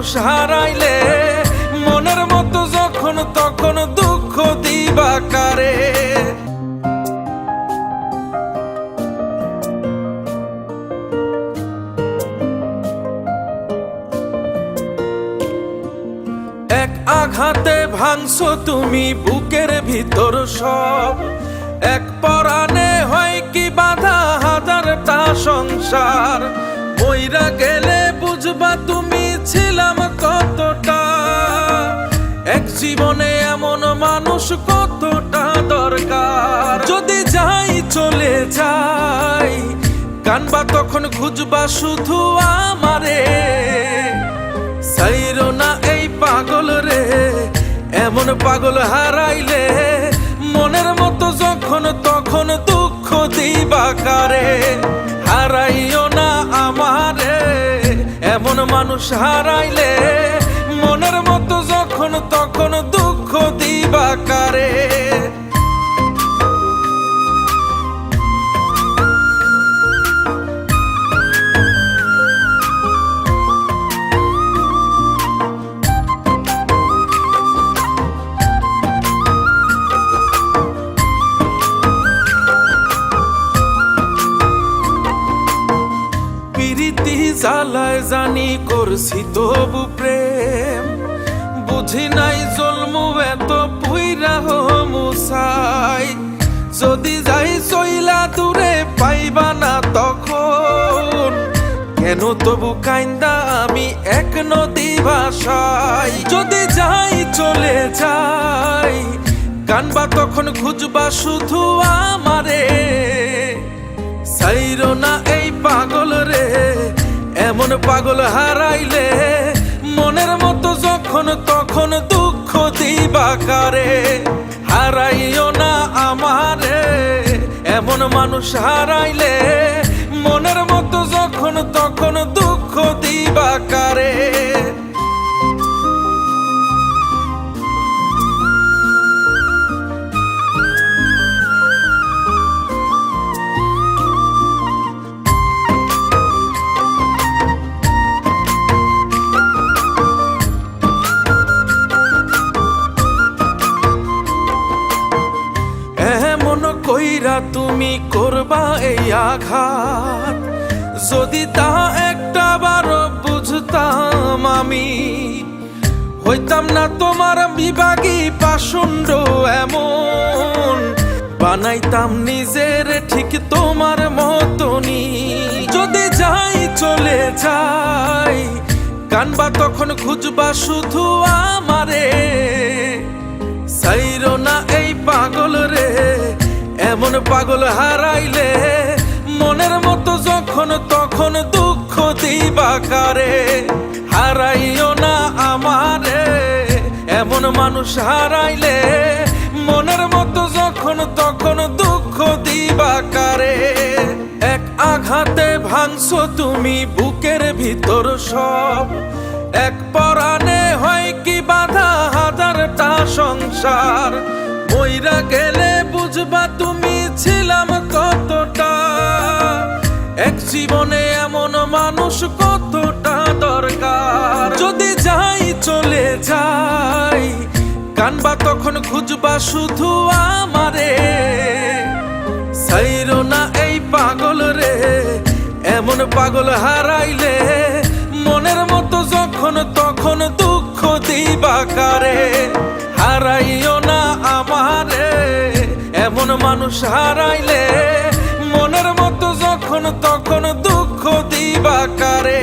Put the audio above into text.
মানুষ হারাইলে মনের মতো যখন তখন দুঃখ দিবা কারে। এক আঘাতে ভাঙছো তুমি বুকের ভিতর সব, এক পরাণে হয় কি বাধা হাজারটা সংসার। মইরা গেলে বুঝবা তুমি ছিলাম কতটা, এক জীবনে এমন মানুষ কতটা দরকার। যদি যাই চলে যাই কানবা তখন খুঁজবা শুধু আমারে। সাইরো না এই পাগল রে, এমন পাগল হারাইলে মনের মতো যখন তখন দুঃখ দিবা কারে। হারাইও না আমারে, এমন মানুষ হারাইলে মনের মতো যখন তখন দুঃখ দিবা কারে। প্রীতি জ্বালায় জানি করছি তবু প্রেম, বুঝি নাই জন্মু এত পুইরা মুসাই। যদি যাই চইলা দূরে পাইবা না তখন, কেন তবু কাইন্দা আমি এক নদী ভাষাই। যদি যাই চলে যাই কানবা তখন খুঁজবা শুধু আমারে। সাইরো না এই পাগল রে, এমন পাগল হারাইলে মনের মতো যখন তখন দুঃখ দিবা কারে। হারাইও না আমারে, এমন মানুষ হারাইলে মনের মতো যখন তখন দুঃখ দিবা কারে। কইরা তুমি করবা এই আঘাত, যদি তা একটা বার বুঝতাম আমি হইতাম না তোমার বিভাগী পাষণ্ড এমন। বানাইতাম নিজের ঠিক তোমার মতনই। যদি যাই চলে যাই কানবা তখন খুঁজবা শুধু আমারে। সাইরো না এই পাগল রে, এমন পাগল হারাইলে মনের মতো যখন তখন দুঃখ দিবা কারে। হারাইও না আমারে, এমন মানুষ হারাইলে মনের মতো যখন তখন দুঃখ দিবা কারে। এক আঘাতে ভাঙছো তুমি বুকের ভিতর সব, এক পরাণে হয় কি বাধা হাজারটা সংসার। মইরা গেলে বুঝবা তুমি ছিলাম কতটা, এক জীবনে এমন মানুষ কতটা দরকার। যদি যাই চলে যাই কানবা তখন খুঁজবা শুধু আমারে। সাইরো না এই পাগল রে, এমন পাগল হারাইলে মনের মতো যখন তখন দুঃখ দিবা কারে। হারাইও না আমারে, এমন মানুষ হারাইলে মনের মতো যখন তখন দুঃখ দিবা কারে।